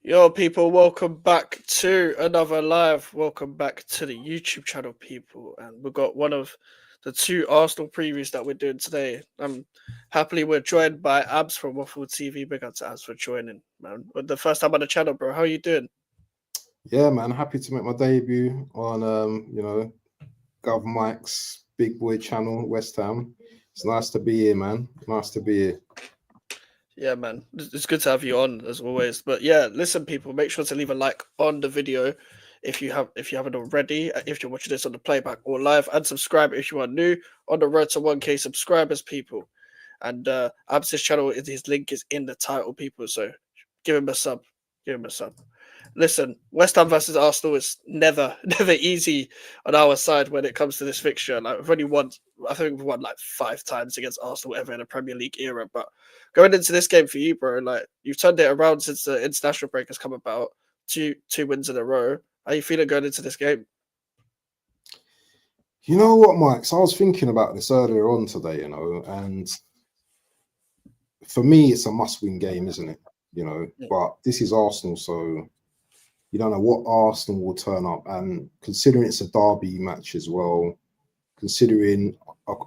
Yo, people, welcome back to another live. Welcome back to the YouTube channel, people. And we've got one of the two Arsenal previews that we're doing today. Happily, we're joined by Abs from Waffle TV. Big up to Abs for joining, man. But the first time on the channel, bro. How are you doing? Yeah, man. Happy to make my debut on, Gov Mike's Big Boy channel, West Ham. It's nice to be here, man. Nice to be here. Yeah, man. It's good to have you on as always. But yeah, listen, people, make sure to leave a like on the video if you haven't already. If you're watching this on the playback or live, and subscribe if you are new on the road to 1K subscribers, people. And Abs's channel, his link is in the title, people. So give him a sub. Give him a sub. Listen, West Ham versus Arsenal is never easy on our side when it comes to this fixture. Like we've only won, I think we've won like 5 times against Arsenal ever in a Premier League era. But going into this game for you, bro, like you've turned it around since the international break has come about. Two wins in a row. How are you feeling going into this game? You know what, Mike? So I was thinking about this earlier on today, and for me, it's a must-win game, isn't it? Yeah. But this is Arsenal, so you don't know what Arsenal will turn up. And considering it's a derby match as well, considering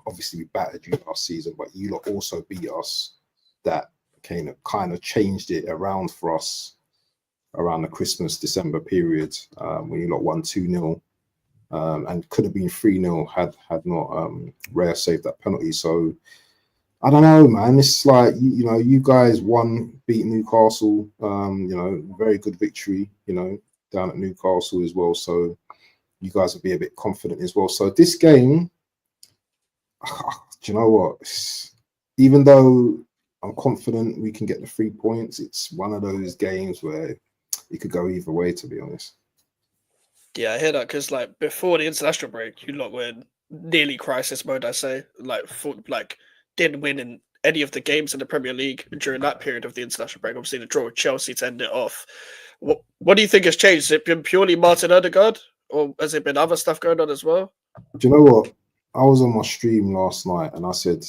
obviously we battered you last season, but you lot also beat us, that kind of changed it around for us around the Christmas December period, when you lot won 2-0, and could have been 3-0 had not Raya saved that penalty. So I don't know, man. It's like you guys beat Newcastle, very good victory, down at Newcastle as well. So you guys will be a bit confident as well. So this game, do you know what? Even though I'm confident we can get the 3 points, it's one of those games where it could go either way, to be honest. Yeah, I hear that because like before the international break, you lot were in nearly crisis mode. I say didn't win in any of the games in the Premier League during that period of the international break. Obviously, the draw with Chelsea to end it off. What do you think has changed? Has it been purely Martin Odegaard, or has it been other stuff going on as well? Do you know what? I was on my stream last night and I said,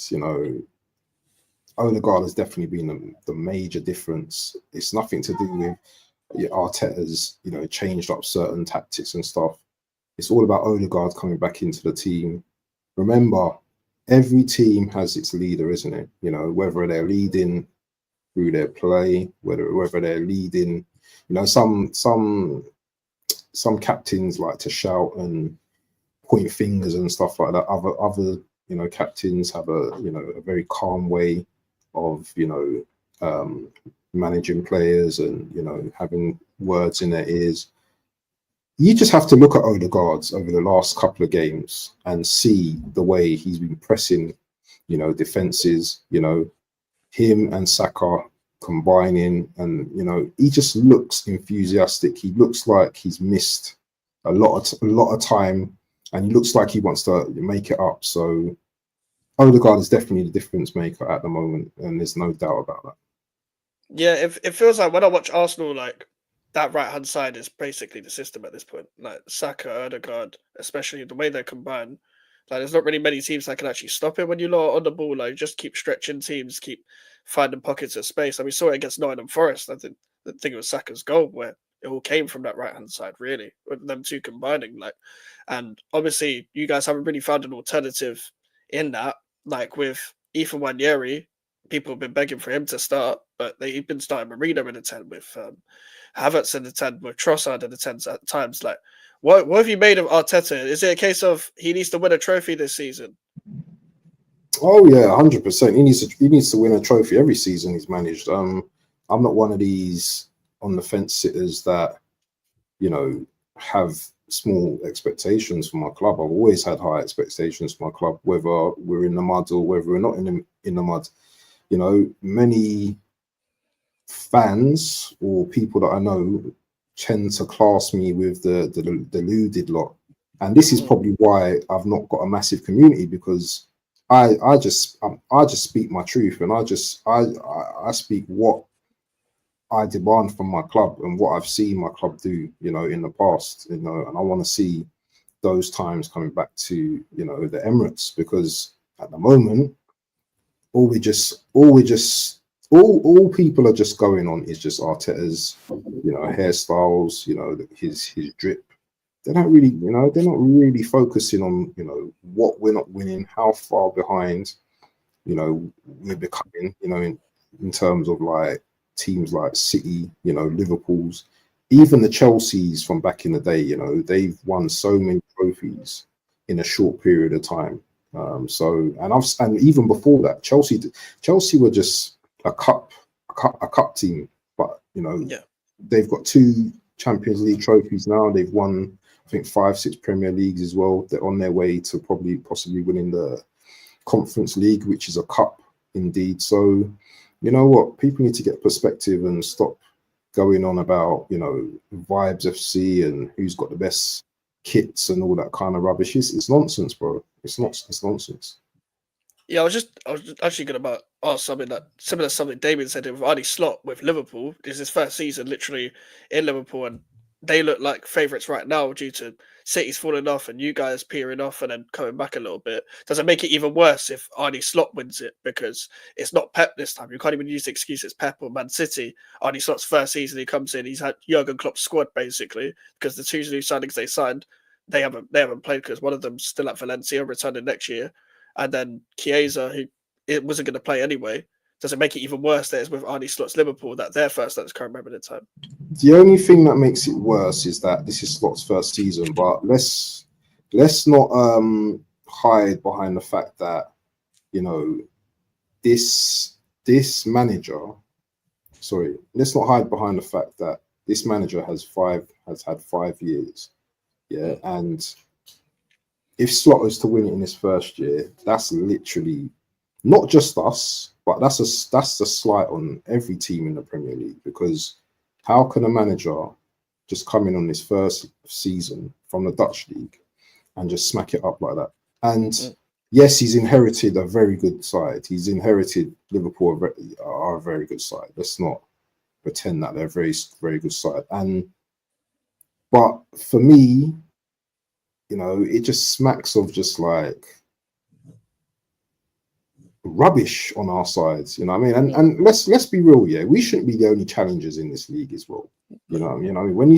Odegaard has definitely been the major difference. It's nothing to do with Arteta's, changed up certain tactics and stuff. It's all about Odegaard coming back into the team. Remember, every team has its leader, isn't it? Whether they're leading through their play, whether they're leading, some captains like to shout and point fingers and stuff like that. Other captains have a very calm way of managing players and having words in their ears. You just have to look at Odegaard over the last couple of games and see the way he's been pressing, defenses, him and Saka combining, and he just looks enthusiastic. He looks like he's missed a lot of time, and he looks like he wants to make it up. So Odegaard is definitely the difference maker at the moment, and there's no doubt about that. Yeah, it feels like when I watch Arsenal, like that right hand side is basically the system at this point. Like Saka, Odegaard, especially the way they're combined. Like there's not really many teams that can actually stop it when you lot on the ball. Like just keep stretching teams, keep finding pockets of space. And we saw it against Nottingham Forest. I think it was Saka's goal where it all came from that right hand side, really, with them two combining. And obviously you guys haven't really found an alternative in that. Like with Ethan Wanyeri, people have been begging for him to start, but they've been starting Marino in the 10 with Havertz in the 10 with Trossard in the 10 at times. Like, what have you made of Arteta? Is it a case of he needs to win a trophy this season? Oh yeah, 100%. He needs to win a trophy every season he's managed. I'm not one of these on the fence sitters that have small expectations for my club. I've always had high expectations for my club, whether we're in the mud or whether we're not in the mud. Many fans or people that I know tend to class me with the deluded lot, and this is probably why I've not got a massive community, because I just speak my truth, and I speak what I demand from my club and what I've seen my club do, in the past, and I want to see those times coming back to, the Emirates, because at the moment, all we're just all people are just going on is just Arteta's, hairstyles, his drip. They're not really, they're not really focusing on, what we're not winning, how far behind, we're becoming, in terms of like teams like City, Liverpool's, even the Chelsea's from back in the day, they've won so many trophies in a short period of time. And even before that, Chelsea were just a cup team, but they've got 2 Champions League trophies now. They've won, I think, 5-6 Premier Leagues as well. They're on their way to possibly winning the Conference League, which is a cup indeed. So, you know what? People need to get perspective and stop going on about, Vibes FC and who's got the best kits and all that kind of rubbish. It's nonsense, bro. It's nonsense. Yeah, I was actually going to ask something that similar to something Damien said with Arne Slot with Liverpool. This is his first season literally in Liverpool, and they look like favourites right now due to City's falling off and you guys peering off and then coming back a little bit. Does it make it even worse if Arne Slot wins it? Because it's not Pep this time. You can't even use the excuse it's Pep or Man City. Arne Slot's first season, he comes in, he's had Jurgen Klopp's squad basically, because the 2 new signings they signed, they haven't played because one of them's still at Valencia, returning next year. And then Chiesa, who it wasn't going to play anyway. Does it make it even worse that it's with Arne Slot's Liverpool that they're first at this current moment in time? The only thing that makes it worse is that this is Slot's first season, but let's not hide behind the fact that this manager. Sorry, let's not hide behind the fact that this manager has had 5 years, and if Slot is to win it in his first year, that's literally not just us, but that's a slight on every team in the Premier League. Because how can a manager just come in on his first season from the Dutch league and just smack it up like that? And yes, he's inherited a very good side. He's inherited Liverpool are a very good side. Let's not pretend that they're a very, very good side. But for me, it just smacks of just like rubbish on our sides, you know what I mean? And let's be real, we shouldn't be the only challengers in this league as well. You know what I mean? When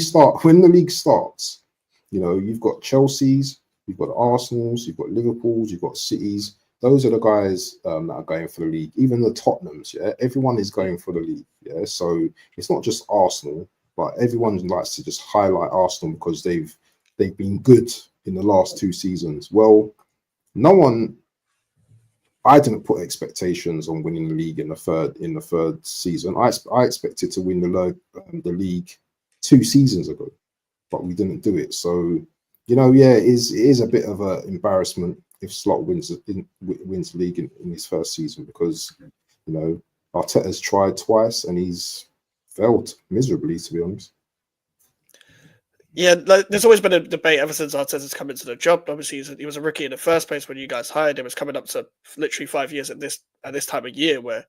the league starts, you've got Chelsea's, you've got Arsenal's, you've got Liverpool's, you've got City's. Those are the guys that are going for the league. Even the Tottenham's, everyone is going for the league, So it's not just Arsenal, but everyone likes to just highlight Arsenal because they've been good in the last 2 seasons. Well, I didn't put expectations on winning the league in the third season. I expected to win the league 2 seasons ago, but we didn't do it. So, it is a bit of an embarrassment if Slot wins the league in his first season, because Arteta's tried twice and he's failed miserably, to be honest. Yeah, there's always been a debate ever since Arteta's come into the job. Obviously, he was a rookie in the first place when you guys hired him. It's coming up to literally 5 years at this time of year where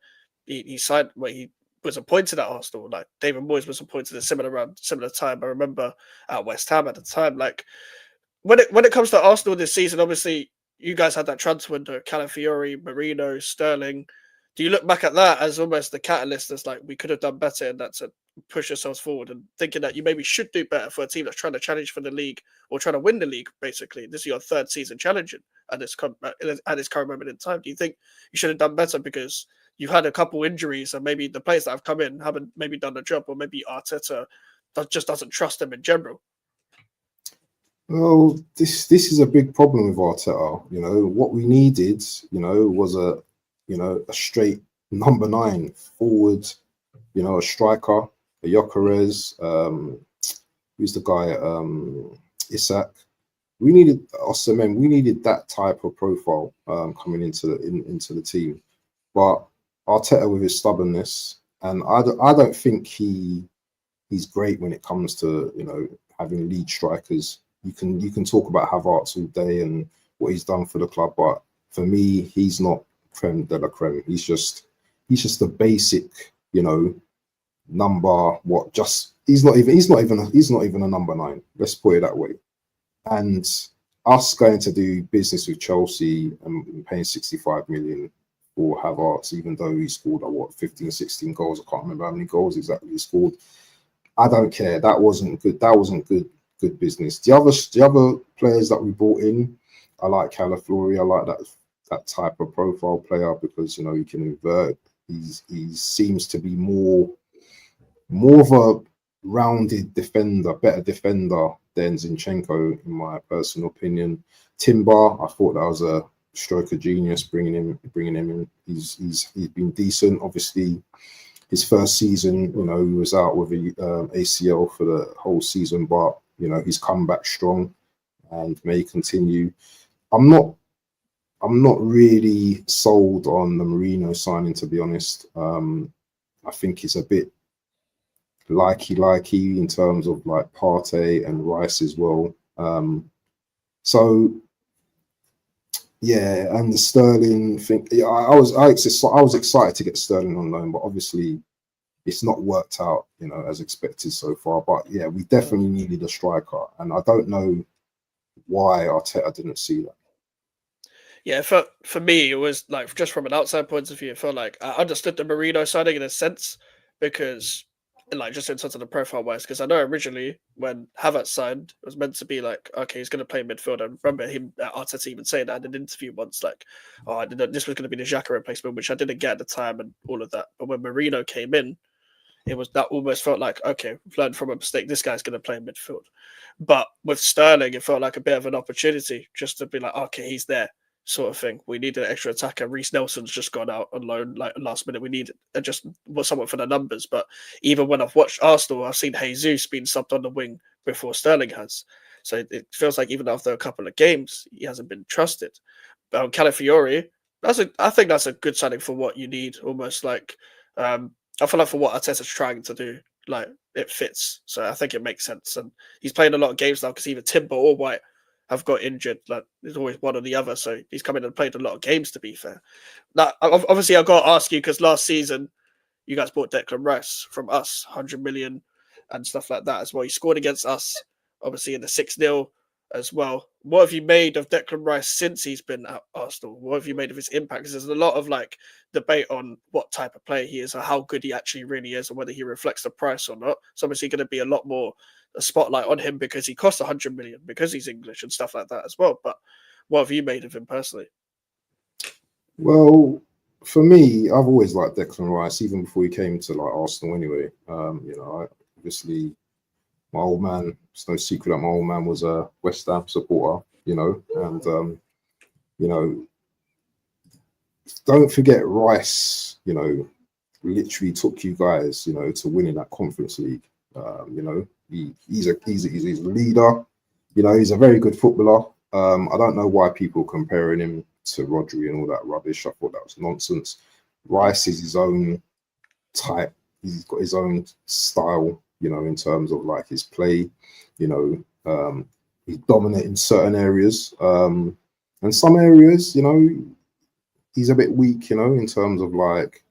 he signed, where he was appointed at Arsenal. Like David Moyes was appointed at similar time. I remember at West Ham at the time. Like when it comes to Arsenal this season, obviously you guys had that transfer window: Calafiori, Marino, Sterling. Do you look back at that as almost the catalyst that's like we could have done better, and that's a push yourselves forward, and thinking that you maybe should do better for a team that's trying to challenge for the league or trying to win the league? Basically, this is your 3rd season challenging at this current moment in time. Do you think you should have done better because you've had a couple injuries and maybe the players that have come in haven't maybe done the job, or maybe Arteta just doesn't trust them in general? Well, this is a big problem with Arteta. What we needed, was a straight number 9 forward, a striker, a Gyökeres, who's the guy, Isak. We needed Osimhen. We needed that type of profile coming into the team. But Arteta, with his stubbornness, and I don't think he's great when it comes to having lead strikers. You can talk about Havertz all day and what he's done for the club, but for me, he's not creme de la creme. He's just a basic, number. He's not even a number 9. Let's put it that way. And us going to do business with Chelsea and paying 65 million for Havertz, even though he scored 15, 16 goals. I can't remember how many goals exactly he scored. I don't care. That wasn't good. That wasn't good business. The other players that we brought in, I like Calaflori. I like that type of profile player because he can invert. He seems to be more of a rounded defender, better defender than Zinchenko, in my personal opinion. Timber, I thought that was a stroke of genius bringing him in. He's been decent. Obviously, his first season, he was out with a ACL for the whole season, but he's come back strong and may continue. I'm not really sold on the Marino signing, to be honest. I think it's a bit likey in terms of like Partey and Rice as well. So yeah, and the Sterling thing. Yeah, I was excited to get Sterling on loan, but obviously it's not worked out, as expected so far. But yeah, we definitely needed a striker, and I don't know why Arteta didn't see that. Yeah, for me, it was like, just from an outside point of view, it felt like I understood the Marino signing in a sense, because like, just in terms of the profile wise, because I know originally when Havertz signed, it was meant to be like, okay, he's going to play midfield. I remember him, Arteta, even saying that in an interview once, like, oh, I didn't, this was going to be the Xhaka replacement, which I didn't get at the time, and all of that. But when Marino came in, it was, that almost felt like, okay, we've learned from a mistake. This guy's going to play midfield. But with Sterling, it felt like a bit of an opportunity just to be like, okay, he's there, sort of thing. We need an extra attacker. Reece Nelson's just gone out on loan, like, last minute. We need just someone for the numbers. But even when I've watched Arsenal, I've seen Jesus being subbed on the wing before Sterling has. So it feels like even after a couple of games, he hasn't been trusted. But Calafiori, I think that's a good signing for what you need. Almost like, I feel like for what Arteta's trying to do, like, it fits. So I think it makes sense. And he's playing a lot of games now because either Timber or White have got injured. Like, there's always one or the other. So he's come in and played a lot of games, to be fair. Now, obviously, I've got to ask you, because last season, you guys bought Declan Rice from us, 100 million and stuff like that as well. He scored against us, obviously, in the 6-0 as well. What have you made of Declan Rice since he's been at Arsenal? What have you made of his impact? Because there's a lot of like debate on what type of player he is, or how good he actually really is, or whether he reflects the price or not. So obviously going to be a lot more a spotlight on him because he costs 100 million, because he's English and stuff like that as well. But what have you made of him personally? Well, for me, I've always liked Declan Rice, even before he came to like Arsenal anyway. Obviously, my old man, it's no secret that my old man was a West Ham supporter, and don't forget Rice, literally took you guys, to winning that Conference League. He's a leader, he's a very good footballer. I don't know why people comparing him to Rodri and all that rubbish. I thought that was nonsense. Rice is his own type. He's got his own style, in terms of like his play. He's dominant in certain areas, and some areas, he's a bit weak, in terms of like,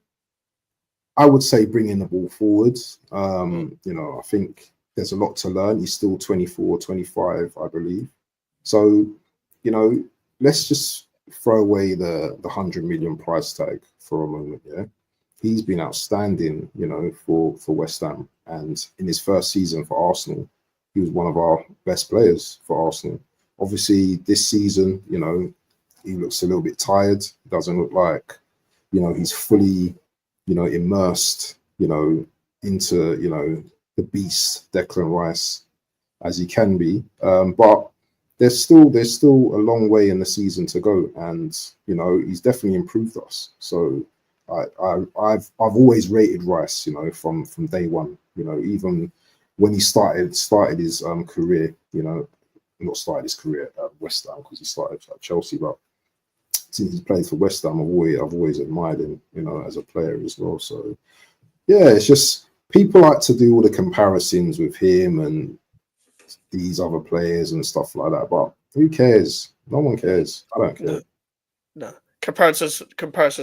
I would say bringing the ball forward. I think there's a lot to learn. He's still 24, 25, I believe. So, let's just throw away the 100 million price tag for a moment. Yeah, he's been outstanding, for West Ham, and in his first season for Arsenal, he was one of our best players for Arsenal. Obviously, this season, he looks a little bit tired. Doesn't look like, he's fully, immersed, into, the beast Declan Rice as he can be. But there's still a long way in the season to go, and he's definitely improved us. So I've always rated Rice, from day one. Even when he started his career, not started his career at West Ham, because he started at Chelsea, but since he's played for West Ham, I've always admired him, as a player as well. So yeah, it's just people like to do all the comparisons with him and these other players and stuff like that, but who cares? No one cares. I don't care. No. Comparisons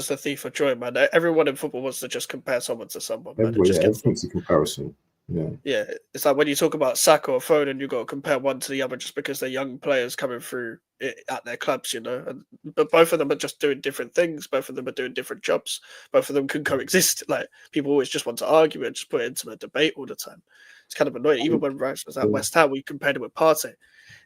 the thief of joy, man. Everyone in football wants to just compare someone to someone, man. Everything's a comparison. Yeah, it's like when you talk about Saka or Foden, you've got to compare one to the other just because they're young players coming through at their clubs, but both of them are just doing different things. Both of them are doing different jobs. Both of them can coexist. Like people always just want to argue and just put it into a debate all the time. It's kind of annoying. Even when Rice was at West Ham, we compared it with Partey.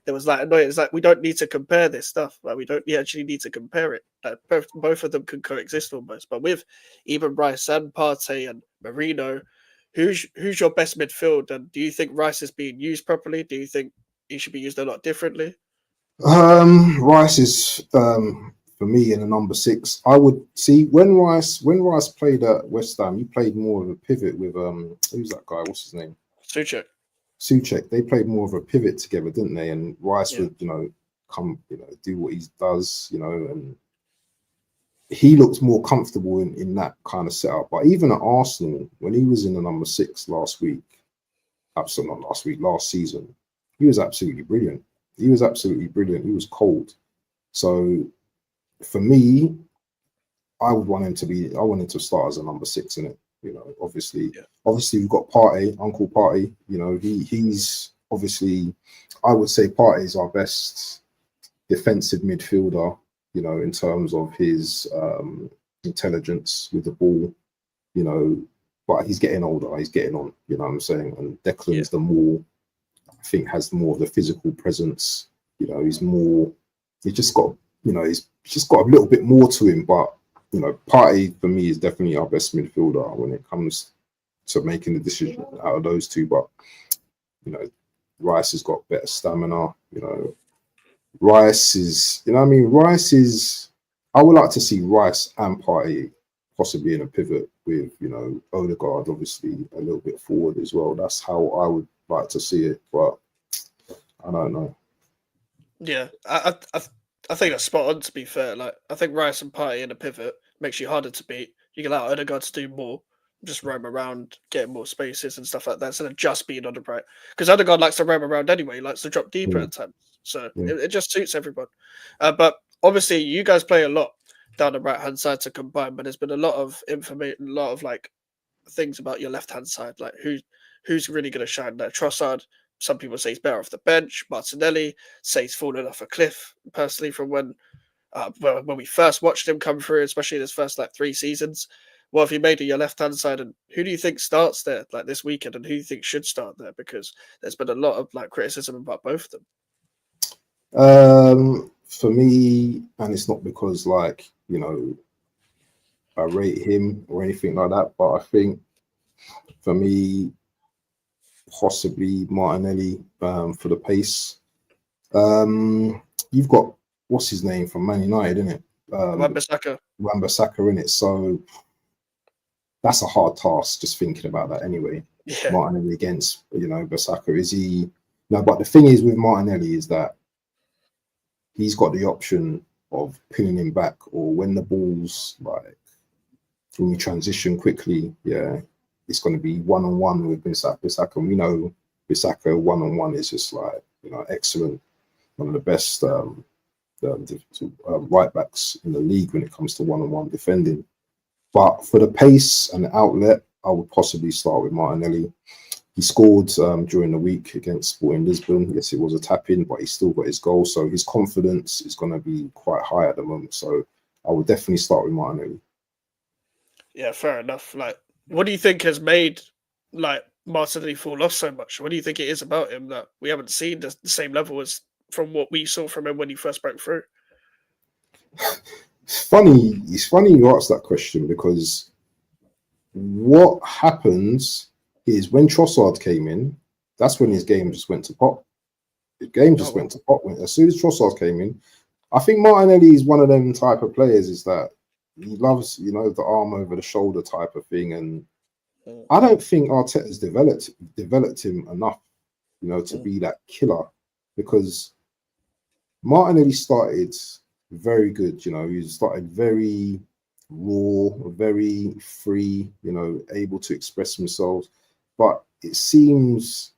It was like annoying. It's like we don't need to compare this stuff. Like we don't actually need to compare it. Like both of them can coexist almost. But with even Rice and Partey and Marino, who's your best midfield? And do you think Rice is being used properly? Do you think he should be used a lot differently? Rice is for me in the number 6. I would see when Rice played at West Ham, he played more of a pivot with who's that guy? What's his name? Souček. They played more of a pivot together, didn't they? And Rice would, come, do what he does, and he looked more comfortable in that kind of setup. But even at Arsenal, when he was in the number 6 last season, he was absolutely brilliant. He was cold. So for me, I want him to start as a number 6 in it. Obviously we've got Partey, Uncle Partey. He's obviously, I would say Partey is our best defensive midfielder, in terms of his intelligence with the ball, but he's getting older, he's getting on, you know what I'm saying? And Declan's I think has more of the physical presence, he's just got a little bit more to him, but Partey for me is definitely our best midfielder when it comes to making the decision out of those two. But Rice has got better stamina. Rice is, I would like to see Rice and Partey possibly in a pivot with Odegaard obviously a little bit forward as well. That's how I would like to see it, but I don't know. Yeah, I think that's spot on, to be fair. Like, I think Rice and Partey in a pivot makes you harder to beat. You can allow Odegaard to do more, just roam around, get more spaces and stuff like that, instead of just being on the right. Because Odegaard likes to roam around anyway, he likes to drop deeper at times. So it just suits everyone. But obviously, you guys play a lot down the right-hand side to combine, but there's been a lot of information, a lot of things about your left-hand side, like who's really going to shine there. Trossard, some people say he's better off the bench. Martinelli say he's fallen off a cliff, personally, from when we first watched him come through, especially in his first 3 seasons. What have you made of your left-hand side, and who do you think starts there this weekend, and who do you think should start there? Because there's been a lot of criticism about both of them. For me, and it's not because I rate him or anything like that, but I think for me, possibly Martinelli for the pace. You've got what's his name from Man United, isn't it? Wan-Bissaka in it. So that's a hard task just thinking about that anyway. Yeah. Martinelli against Bissaka. Is he? No, but the thing is with Martinelli is that he's got the option of pinning him back, or when the ball's when we transition quickly, it's going to be one-on-one with Bissaka. And we know Bissaka one-on-one is just excellent. One of the best right backs in the league when it comes to one-on-one defending. But for the pace and the outlet, I would possibly start with Martinelli. He scored during the week against Sporting Lisbon. Yes, it was a tap-in, but he still got his goal. So his confidence is going to be quite high at the moment. So I would definitely start with Martinelli. Yeah, fair enough. What do you think has made Martinelli fall off so much? What do you think it is about him that we haven't seen the same level as from what we saw from him when he first broke through? It's funny you asked that question, because what happens is when Trossard came in, that's when his game just went to pot. His game just went to pot. As soon as Trossard came in, I think Martinelli is one of them type of players, is that he loves, the arm over the shoulder type of thing. And I don't think Arteta's developed him enough, to be that killer, because Martinelli started very good. He started very raw, very free, able to express himself. But it seems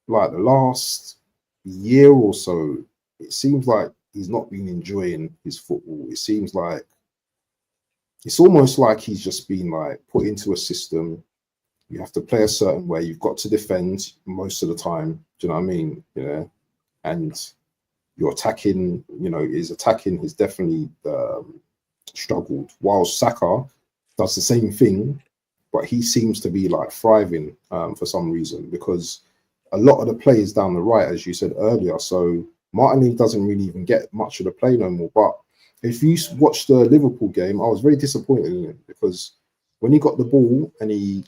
like the last year or so, it seems like he's not been enjoying his football. It seems like it's almost like he's just been put into a system, You have to play a certain way. You've got to defend most of the time. Do you know what I mean? Yeah, and your attacking, his attacking has definitely struggled. While Saka does the same thing, but he seems to be like thriving for some reason, because a lot of the players down the right, as you said earlier, so Martinelli doesn't really even get much of the play no more. But if you watch the Liverpool game, I was very disappointed in him, because when he got the ball and he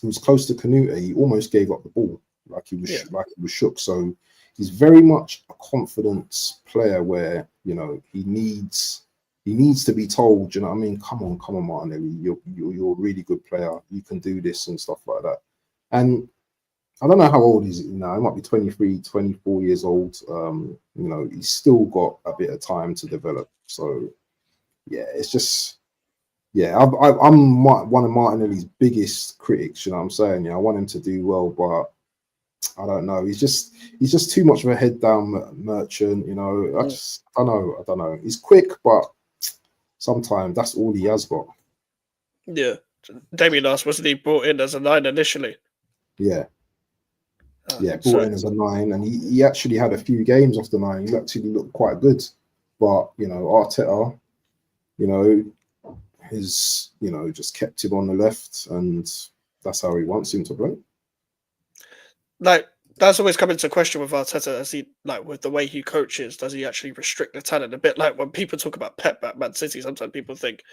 was close to Canute, he almost gave up the ball, like he was shook. So he's very much a confidence player where he needs to be told, you know what I mean? Come on, Martinelli, you're a really good player. You can do this and stuff like that. And I don't know how old he is now. He might be 23, 24 years old. He's still got a bit of time to develop. So yeah, it's just, yeah, I'm one of Martinelli's biggest critics. You know what I'm saying? Yeah, I want him to do well, but I don't know. He's just too much of a head down merchant. I don't know. He's quick, but sometimes that's all he has got. Yeah, Damien asked, wasn't he brought in as a 9 initially? Yeah. Brought in as a 9, and he actually had a few games off the 9. He actually looked quite good, but Arteta, has just kept him on the left, and that's how he wants him to play. Like, that's always come into question with Arteta, as he, like, with the way he coaches, does he actually restrict the talent a bit? Like, when people talk about Pep at Man City, sometimes people think,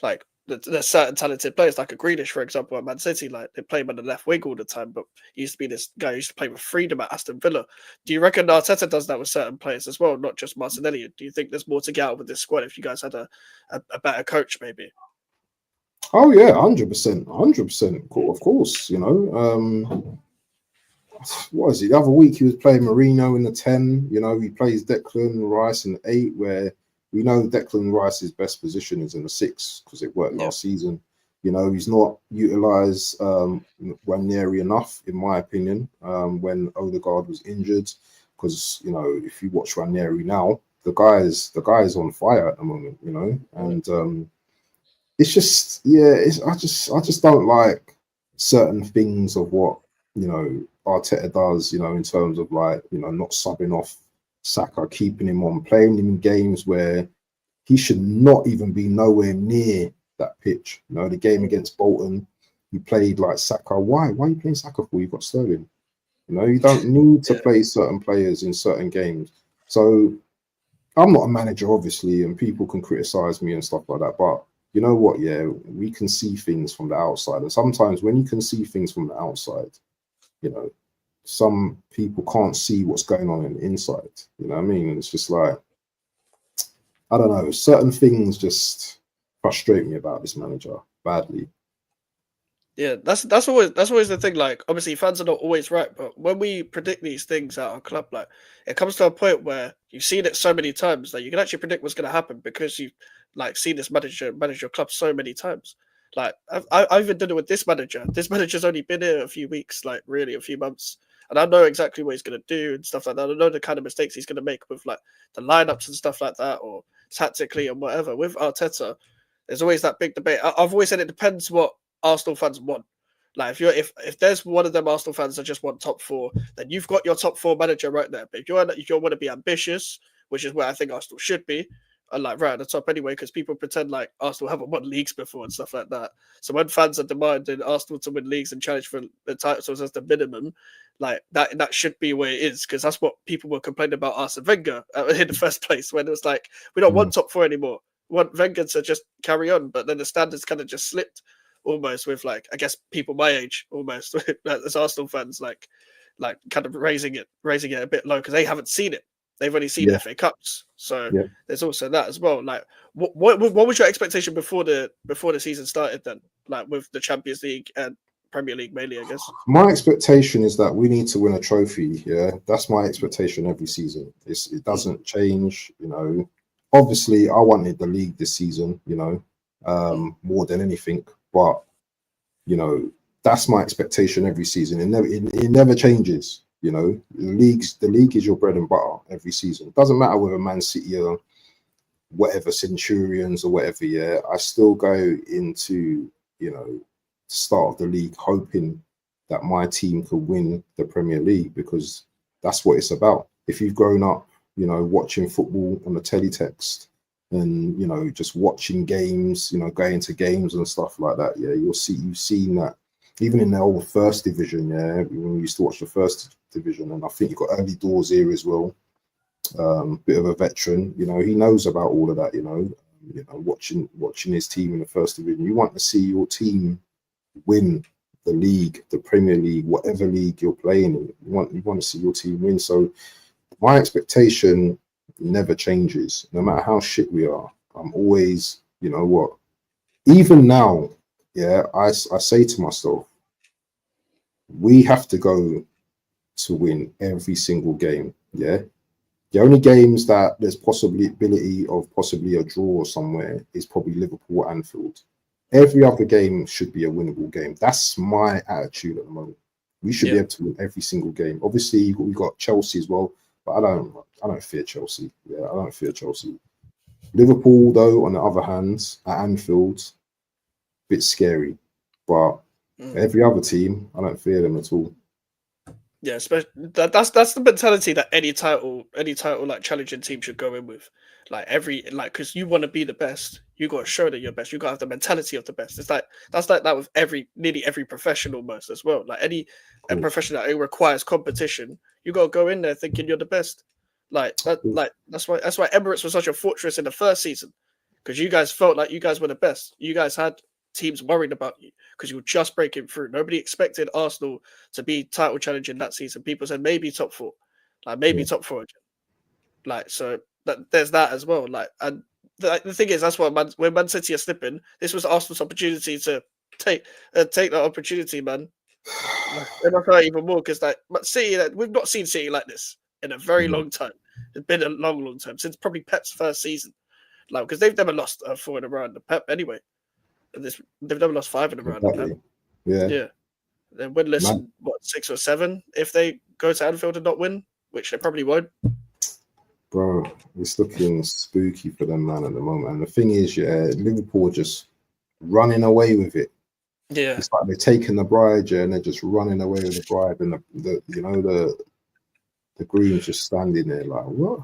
like, there's certain talented players, like a Grealish, for example, at Man City, like, they play him on the left wing all the time, but he used to be this guy who used to play with freedom at Aston Villa. Do you reckon Arteta does that with certain players as well, not just Martinelli? Do you think there's more to get out with this squad if you guys had a better coach, maybe? Oh, yeah, 100%. 100%. Of course, what is it? The other week he was playing Mourinho in the 10. He plays Declan Rice in the 8, where we know Declan Rice's best position is in the 6 because it worked last season. He's not utilised Ranieri enough, in my opinion, when Odegaard was injured. Because if you watch Ranieri now, the guy's on fire at the moment. And it's just I just don't like certain things of what Arteta does, in terms of like, not subbing off Saka, keeping him on, playing him in games where he should not even be nowhere near that pitch. The game against Bolton, he played like Saka. Why are you playing Saka for? You've got Sterling. You don't need to play certain players in certain games. So I'm not a manager, obviously, and people can criticize me and stuff like that. But you know what? Yeah, we can see things from the outside. And sometimes when you can see things from the outside, some people can't see what's going on in the inside. You know what I mean? And it's just like, I don't know, certain things just frustrate me about this manager badly. Yeah, that's always the thing. Like, obviously, fans are not always right, but when we predict these things at our club, like, it comes to a point where you've seen it so many times that you can actually predict what's going to happen because you've like seen this manager manage your club so many times. Like, I've even done it with this manager. This manager's only been here a few weeks, like really a few months, and I know exactly what he's going to do and stuff like that. I know the kind of mistakes he's going to make with like the lineups and stuff like that, or tactically and whatever. With Arteta, there's always that big debate. I've always said it depends what Arsenal fans want. Like, if there's one of them Arsenal fans that just want top 4, then you've got your top 4 manager right there. But if you want to be ambitious, which is where I think Arsenal should be, and like right at the top anyway, because people pretend like Arsenal haven't won leagues before and stuff like that. So when fans are demanding Arsenal to win leagues and challenge for the titles as the minimum, like that should be where it is, because that's what people were complaining about Arsene Wenger in the first place, when it was like, we don't want top 4 anymore. We want Wenger to just carry on, but then the standards kind of just slipped almost with, like, I guess people my age almost as Arsenal fans, like kind of raising it a bit low because they haven't seen it. They've only seen FA Cups, so there's also that as well. Like, what was your expectation before the season started then? Like with the Champions League and Premier League mainly, I guess. My expectation is that we need to win a trophy. Yeah, that's my expectation every season. It doesn't change. Obviously, I wanted the league this season. More than anything, but that's my expectation every season. It never changes. The league is your bread and butter every season. It doesn't matter whether Man City or whatever, Centurions or whatever. Yeah, I still go into start of the league, hoping that my team could win the Premier League, because that's what it's about. If you've grown up, you know, watching football on the teletext and, you know, just watching games, you know, going to games and stuff like that, yeah, you've seen that even in the old first division, yeah, when we used to watch the first division, and I think you've got early doors here as well, bit of a veteran, you know, he knows about all of that, you know, watching his team in the first division. You want to see your team win the league, the Premier League, whatever league you're playing in. You want to see your team win. So my expectation never changes, no matter how shit we are. I'm always, you know what, even now, yeah, I say to myself, we have to go to win every single game. Yeah. The only games that there's possibility of possibly a draw somewhere is probably Liverpool at Anfield. Every other game should be a winnable game. That's my attitude at the moment. We should be able to win every single game. Obviously, we've got Chelsea as well, but I don't fear Chelsea. Yeah, I don't fear Chelsea. Liverpool, though, on the other hand, at Anfield, bit scary. But every other team, I don't fear them at all. Yeah, especially that's the mentality that any title like challenging team should go in with. Because you want to be the best, you got to show that you're best. You got to have the mentality of the best. It's like that's like that with nearly every profession almost as well. Like any profession that it requires competition, you got to go in there thinking you're the best. That's why Emirates was such a fortress in the first season, because you guys felt like you guys were the best. You guys had teams worried about you because you were just breaking through. Nobody expected Arsenal to be title challenging that season. People said maybe top four, top four again. So there's that as well. And the thing is, that's why when Man City are slipping, this was Arsenal's opportunity to take that opportunity, man. And I thought even more because City, we've not seen City like this in a very long time. It's been a long time since probably Pep's first season. Because they've never lost 4 in a row under Pep anyway. They've never lost 5 in a row under Pep. Yeah. They're winless in 6 or 7 if they go to Anfield and not win, which they probably won't. Bro, it's looking spooky for them, man, at the moment. And the thing is, Liverpool are just running away with it. Yeah, it's like they're taking the bride, and they're just running away with the bride, and the groom's just standing there like, what?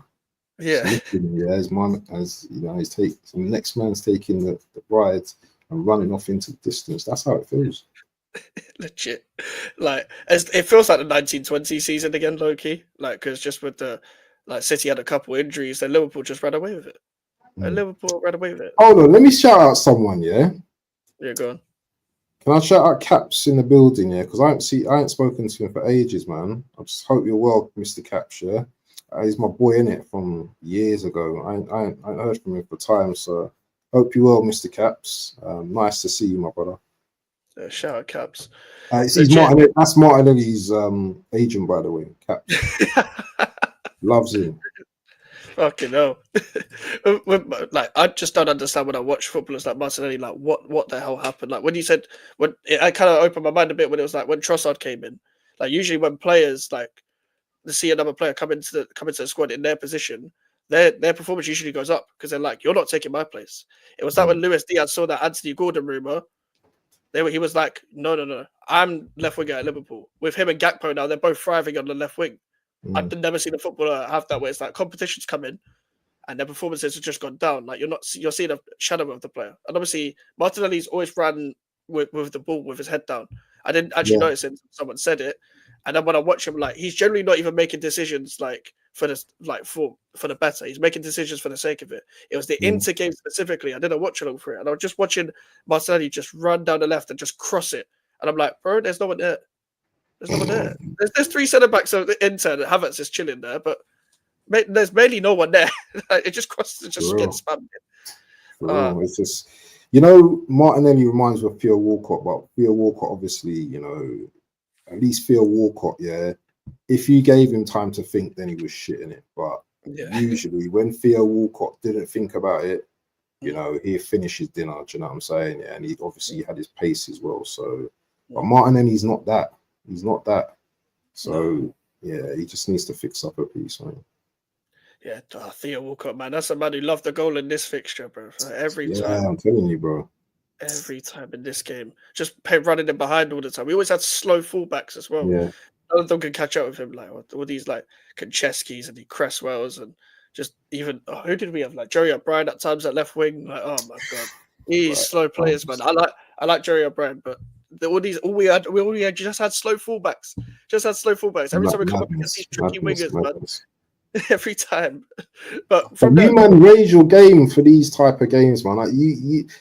Yeah, as you know, the next man's taking the bride and running off into the distance. That's how it feels. Legit. It feels like the 1920 season again, low key. Because just with the City had a couple injuries, then Liverpool just ran away with it. Liverpool ran away with it. Hold on, let me shout out someone. Yeah, go on. Can I shout out Caps in the building? Yeah, because I ain't spoken to him for ages, man. I just hope you're well, Mr. Caps. Yeah, he's my boy in it from years ago. I ain't heard from him for time, so hope you're well, Mr. Caps. Nice to see you, my brother. Shout out Caps. That's Martinelli's agent, by the way. Caps loves him. Fucking hell. I just don't understand when I watch footballers like Martinelli, what the hell happened? When you said, I kind of opened my mind a bit when it was when Trossard came in. Usually when players see another player come into the squad in their position, their performance usually goes up because they're like, you're not taking my place. It was when Luis Diaz saw that Anthony Gordon rumor, he was like, no, I'm left winger at Liverpool. With him and Gakpo now, they're both thriving on the left wing. I've never seen a footballer have that, where it's competitions come in and their performances have just gone down. You're seeing a shadow of the player. And obviously Martinelli's always ran with the ball with his head down. I didn't actually notice it. Someone said it. And then when I watch him, he's generally not even making decisions for the better. He's making decisions for the sake of it. It was the Inter game specifically. I didn't watch along for it. And I was just watching Martinelli just run down the left and just cross it. And I'm like, bro, there's no one there. There's no one there. There's 3 centre backs of the Inter. Havertz is chilling there, but there's mainly no one there. It just crosses, just gets spammed. It's just, Martinelli reminds me of Theo Walcott, but Theo Walcott, obviously, at least Theo Walcott, if you gave him time to think, then he was shitting it. But usually, when Theo Walcott didn't think about it, he'd finish his dinner. Do you know what I'm saying? Yeah, and he obviously had his pace as well. So, but Martinelli's not that. He's not that. So, he just needs to fix up a piece, man. Yeah, Theo Walcott, man. That's a man who loved the goal in this fixture, bro. Every time. Yeah, I'm telling you, bro. every time in this game. Just running in behind all the time. We always had slow fullbacks as well. Yeah, None of them can catch up with him. Like all these like Koncheskis and the Cresswells and just even who did we have? Like Jerry O'Brien at times at left wing. Like oh my god, these right. slow players, man. I like Jerry O'Brien, but all we had just had slow fullbacks. Just had slow fullbacks. Every time we come up against these tricky wingers, man. Every time. But from you man raise your game for these type of games, man. Like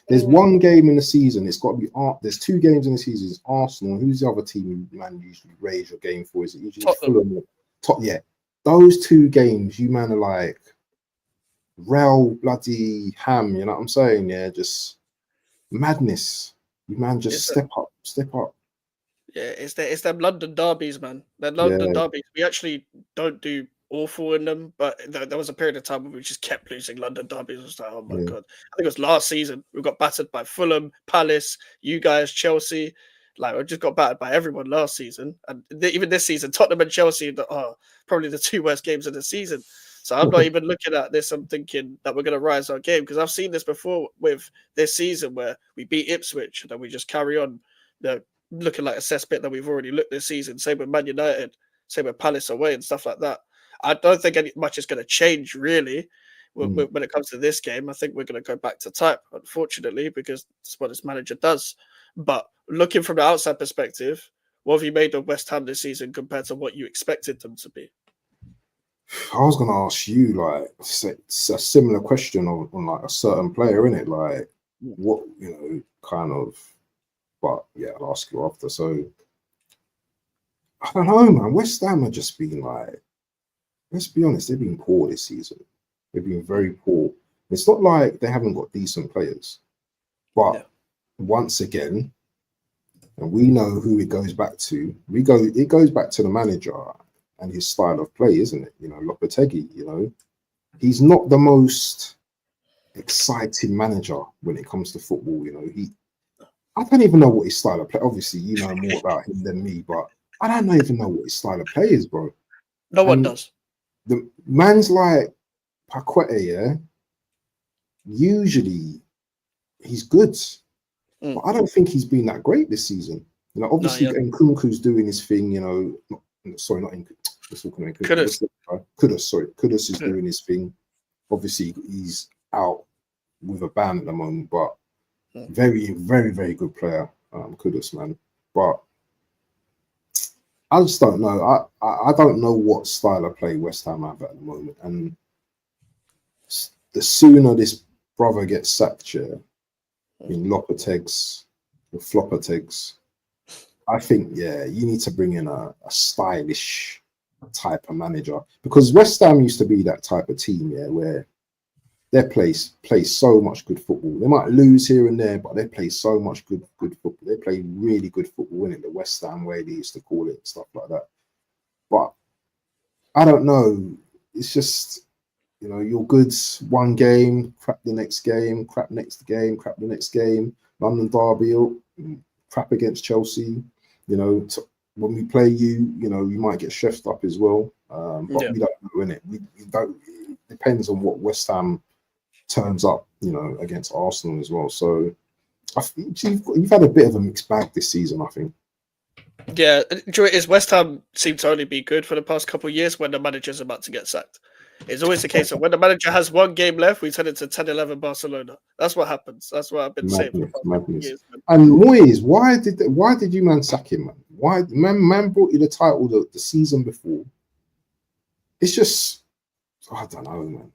there's one game in the season. It's got to be there's 2 games in the season. It's Arsenal. Who's the other team you man usually raise your game for? Is it usually Fulham? Yeah, those 2 games, you man are like real bloody ham. You know what I'm saying? Yeah, just madness. You man just step up. Yeah, it's them London derbies, man. The London derbies. We actually don't do awful in them, but there was a period of time where we just kept losing London derbies. I was like, oh my god! I think it was last season. We got battered by Fulham, Palace, you guys, Chelsea. Like we just got battered by everyone last season, and even this season, Tottenham and Chelsea are probably the 2 worst games of the season. So I'm not even looking at this. I'm thinking that we're going to rise our game because I've seen this before with this season where we beat Ipswich and then we just carry on looking like a cesspit that we've already looked this season. Same with Man United, same with Palace away and stuff like that. I don't think much is going to change really when it comes to this game. I think we're going to go back to type, unfortunately, because that's what this manager does. But looking from the outside perspective, what have you made of West Ham this season compared to what you expected them to be? I was going to ask you, like, it's a similar question on like a certain player, innit? Like, what, kind of, but yeah, I'll ask you after. So, I don't know, man. West Ham have just been like, let's be honest, they've been poor this season. They've been very poor. It's not like they haven't got decent players, but once again, and we know who it goes back to. It goes back to the manager and his style of play, isn't it? Lopetegui, he's not the most exciting manager when it comes to football. I don't even know what his style of play. Obviously, you know more about him than me, but I don't even know what his style of play is, bro. No one does. The man's like Paqueta, yeah. Usually, he's good, but I don't think he's been that great this season. Obviously, Nkunku's doing his thing. Not Kudus. Kudus is doing his thing. Obviously, he's out with a ban at the moment, but very, very, very good player, Kudus, man. But I just don't know. I don't know what style of play West Ham have at the moment, and the sooner this brother gets sacked, in Lopeteg's or Flopperteg's, I think you need to bring in a stylish type of manager, because West Ham used to be that type of team, where their plays so much good football. They might lose here and there, but they play so much good football. They play really good football, in the West Ham way they used to call it, stuff like that. But I don't know. It's just, you're good one game, crap the next game, crap next game, crap the next game. London derby, crap against Chelsea. When we play you, you might get chefed up as well. But we don't know, innit? We don't. It depends on what West Ham turns up, against Arsenal as well. So I think you've had a bit of a mixed bag this season, I think. Yeah, is West Ham seem to only be good for the past couple of years when the manager's about to get sacked. It's always the case that when the manager has one game left, we turn into 10-11 Barcelona. That's what happens. That's what I've been saying for the past couple of years. Man. And Moyes, why did you man sack him, man? Why man brought you the title the season before? It's just, I don't know, man.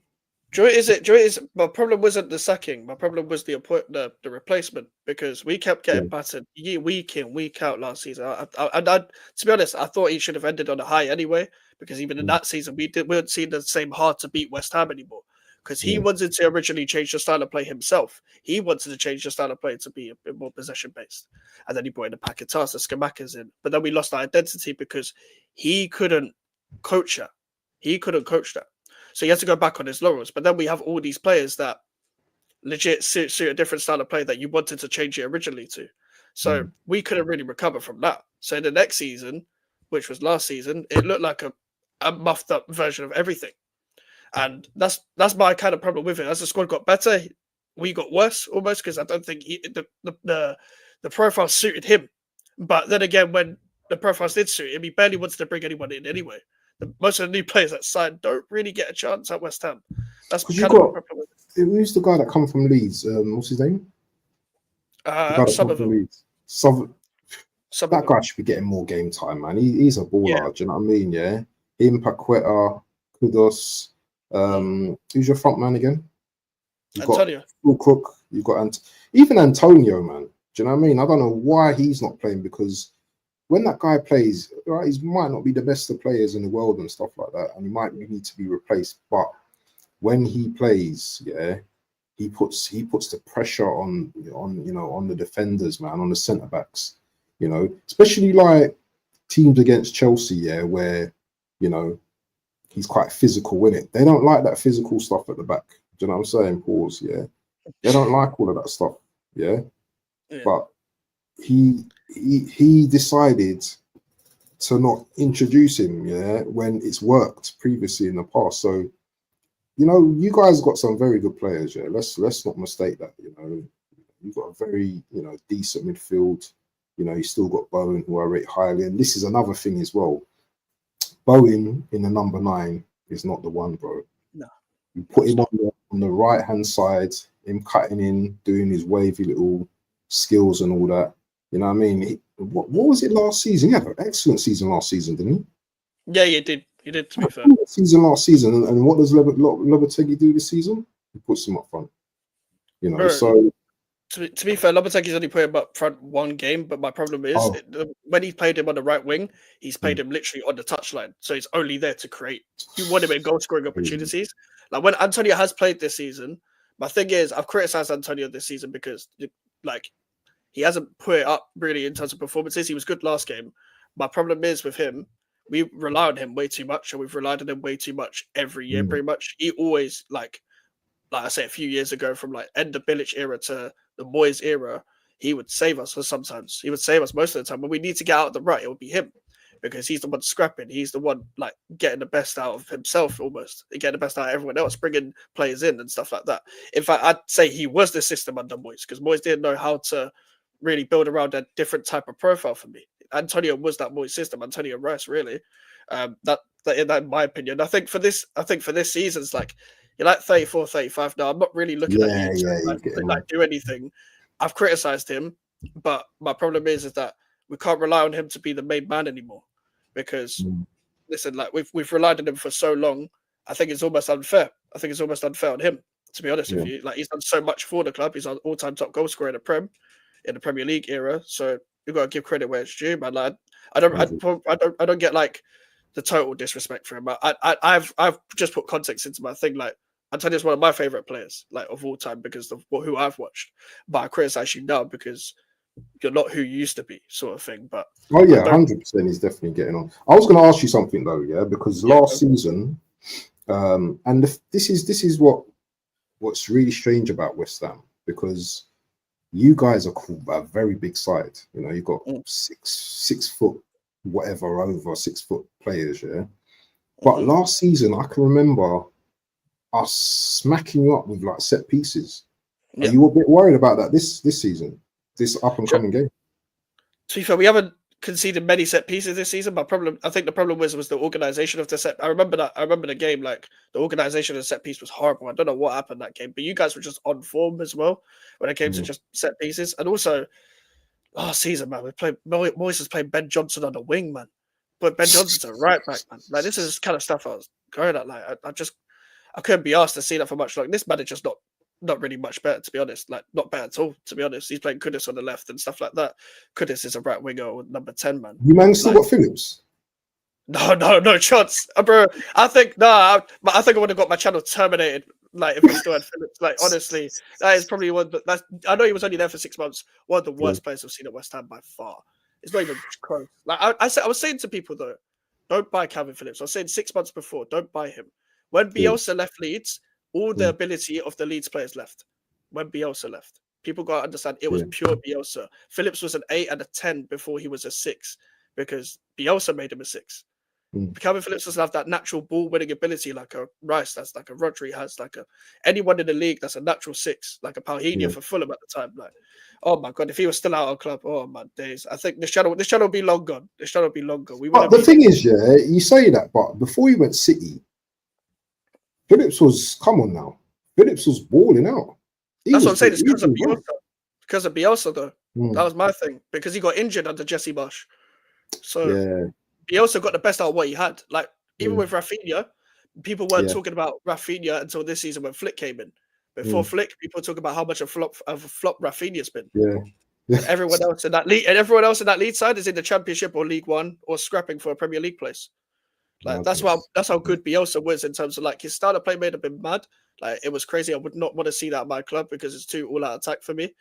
My problem wasn't the sacking. My problem was the replacement, because we kept getting battered week in, week out last season. To be honest, I thought he should have ended on a high anyway, because even in that season, we weren't seeing the same hard to beat West Ham anymore, because he wanted to originally change the style of play himself. He wanted to change the style of play to be a bit more possession-based. And then he brought in the Paquetas, the Scamacas in. But then we lost our identity because he couldn't coach that. So he has to go back on his laurels. But then we have all these players that legit suit a different style of play that you wanted to change it originally to. So we couldn't really recover from that. So the next season, which was last season, it looked like a muffed up version of everything. And that's my kind of problem with it. As the squad got better, we got worse almost because I don't think the profile suited him. But then again, when the profiles did suit him, he barely wanted to bring anyone in anyway. Most of the new players that signed don't really get a chance at West Ham. That's Because kind of my problem with it. who's the guy that come from Leeds? What's his name? The guy that come from Leeds. That guy should be getting more game time, man. He's a baller. Yeah. Do you know what I mean? Yeah. Him, Paqueta, Kudos. Who's your front man again? You've Antonio. Got Cook. You've got even Antonio, man. Do you know what I mean? I don't know why he's not playing, because when that guy plays, right, he might not be the best of players in the world and stuff like that, and he might need to be replaced. But when he plays, yeah, he puts the pressure on the defenders, man, on the centre backs. You know, especially like teams against Chelsea, yeah, where, you know, he's quite physical in it. They don't like that physical stuff at the back. Do you know what I'm saying? Pause, yeah. They don't like all of that stuff, yeah. But he decided to not introduce him, yeah, when it's worked previously in the past. So, you know, you guys got some very good players, yeah. Let's not mistake that. You know, you've got a very, you know, decent midfield. You know, you still got Bowen, who I rate highly. And this is another thing as well. Bowen in the number 9 is not the one, bro. No. You put him on the right-hand side, him cutting in, doing his wavy little skills and all that. You know what I mean? What was it last season? He had an excellent season last season, didn't he? Yeah, he did. He did, to be fair. Season last season. And what does Lopetegui do this season? He puts him up front. You know, bro, so... To be fair, Lopetegui's only put him up front one game, but my problem is when he played him on the right wing, he's played him literally on the touchline. So he's only there to create. You want him in goal scoring opportunities. Like when Antonio has played this season, my thing is I've criticized Antonio this season because like he hasn't put it up really in terms of performances. He was good last game. My problem is with him, we rely on him way too much, and we've relied on him way too much every year, pretty much. He always like I said a few years ago, from like end of Bilic era to the Moyes era, he would save us. Or sometimes he would save us most of the time. When we need to get out of the rut, it would be him, because he's the one scrapping. He's the one like getting the best out of himself, almost getting the best out of everyone else, bringing players in and stuff like that. In fact, I'd say he was the system under Moyes, because Moyes didn't know how to really build around a different type of profile for me. Antonio was that Moyes system. Antonio Rice, really. That in my opinion. I think for this season, it's like, you're like 34, 35 now. I'm not really looking at you to do anything. I've criticized him, but my problem is that we can't rely on him to be the main man anymore. Because listen, like we've relied on him for so long. I think it's almost unfair. I think it's almost unfair on him, to be honest with you. Like, he's done so much for the club. He's an all-time top goal scorer in the Premier League era. So you've got to give credit where it's due, man. Like, I don't get like the total disrespect for him. I've just put context into my thing. Like, Antonio's one of my favorite players, like, of all time, because of who I've watched. But I criticize you now because you're not who you used to be, sort of thing. But 100%, he's definitely getting on. I was going to ask you something though, yeah, because last season, and this is what's really strange about West Ham, because you guys are called a very big side. You know, you've got 6 foot whatever over 6 foot players, yeah. But last season, I can remember us smacking you up with like set pieces. Are you a bit worried about that this season, this up and coming game? To be fair, we haven't conceded many set pieces this season. I think the problem was the organization of the set. I remember the game, like, the organization of the set piece was horrible. I don't know what happened that game, but you guys were just on form as well when it came to just set pieces. And also last season, man, Moyes has played Ben Johnson on the wing, man. But Ben Johnson's a right back, man. Like, this is kind of stuff I was going at. Like, I couldn't be asked to see that for much long. This manager's not really much better, to be honest. Like, not bad at all, to be honest. He's playing Kudus on the left and stuff like that. Kudus is a right winger or number 10, man. You man still got Phillips? No chance, bro. I think I would have got my channel terminated. Like, if we still had Phillips. Like, honestly, that is probably one. I know he was only there for 6 months. One of the worst players I've seen at West Ham by far. It's not even close. Like, I was saying to people though, don't buy Calvin Phillips. I was saying 6 months before, don't buy him. When Bielsa left Leeds, all the ability of the Leeds players left. When Bielsa left, people got to understand it was pure Bielsa. Phillips was an 8 and a 10 before he was a 6, because Bielsa made him a 6. Calvin Phillips doesn't have that natural ball winning ability like a Rice, that's like a Rodri has, like a anyone in the league that's a natural six, like a Paulinho for Fulham at the time. Like, oh my god, if he was still out of club, oh my days. I think this channel will be long gone. This channel will be long gone. We But the thing is, you say that, but before he went City, Phillips was Phillips was balling out. That's what I'm saying. It's because of Bielsa. Because of Bielsa, though. That was my thing. Because he got injured under Jesse Marsh. So Bielsa got the best out of what he had. Like, even with Rafinha, people weren't talking about Rafinha until this season when Flick came in. Before Flick, people talk about how much of a flop Rafinha's been. And everyone else in that league side is in the Championship or League One or scrapping for a Premier League place. Like that's how good Bielsa was in terms of like his style of play made have been mad. Like it was crazy. I would not want to see that at my club because it's too all out attack for me.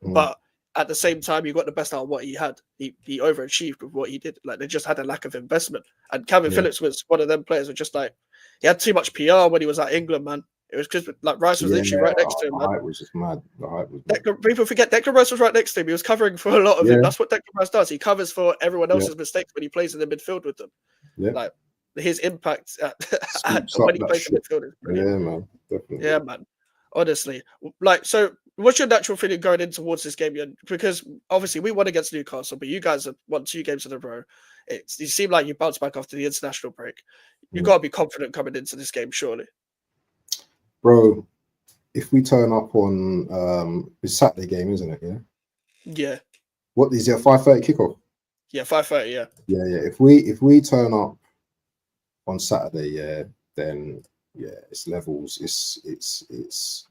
But at the same time, you got the best out of what he had. He overachieved with what he did. Like they just had a lack of investment. And Calvin Phillips was one of them players who just like he had too much PR when he was at England, man. It was because like Rice was literally right next to him. The hype was just mad. The hype was mad. People forget Declan Rice was right next to him. He was covering for a lot of it. That's what Declan Rice does. He covers for everyone else's mistakes when he plays in the midfield with them. Like his impact when he plays in the midfield is brilliant. Yeah, man. Definitely. Yeah, man. Honestly. Like, so what's your natural feeling going in towards this game? Because obviously we won against Newcastle, but you guys have won 2 games in a row. You seem like you bounced back after the international break. You've got to be confident coming into this game, surely. Bro, if we turn up on it's Saturday game, isn't it? Yeah. What is it? A 5:30 kickoff? Yeah, 5:30. Yeah. Yeah. If we turn up on Saturday, then it's levels. It's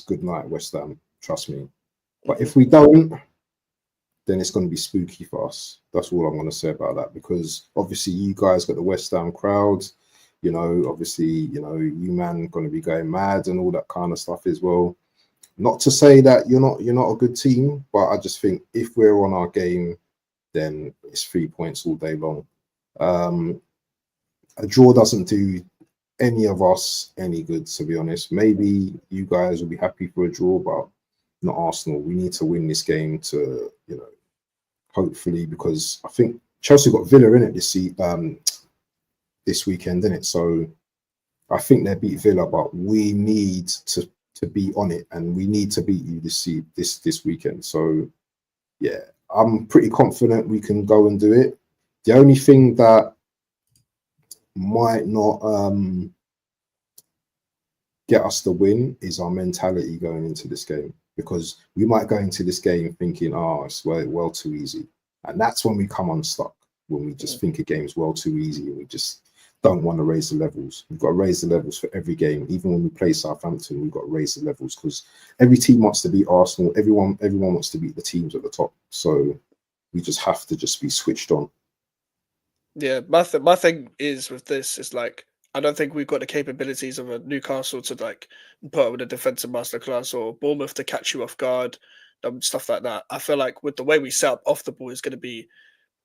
good night, West Ham. Trust me. But if we don't, then it's going to be spooky for us. That's all I'm going to say about that. Because obviously you guys got the West Ham crowd. You know, obviously, you man going to be going mad and all that kind of stuff as well. Not to say that you're not a good team, but I just think if we're on our game, then it's 3 points all day long. A draw doesn't do any of us any good, to be honest. Maybe you guys will be happy for a draw, but not Arsenal. We need to win this game to, hopefully, because I think Chelsea got Villa in it this weekend, didn't it? So I think they beat Villa, but we need to be on it, and we need to beat you this weekend. So yeah, I'm pretty confident we can go and do it. The only thing that might not get us the win is our mentality going into this game, because we might go into this game thinking, it's well too easy, and that's when we come unstuck, when we just think a game's well too easy and we just don't want to raise the levels. We've got to raise the levels for every game. Even when we play Southampton, we've got to raise the levels, because every team wants to beat Arsenal. Everyone wants to beat the teams at the top. So we just have to just be switched on. Yeah, my thing is with this is like, I don't think we've got the capabilities of a Newcastle to like put up with a defensive masterclass, or Bournemouth to catch you off guard, stuff like that. I feel like with the way we set up off the ball is going to be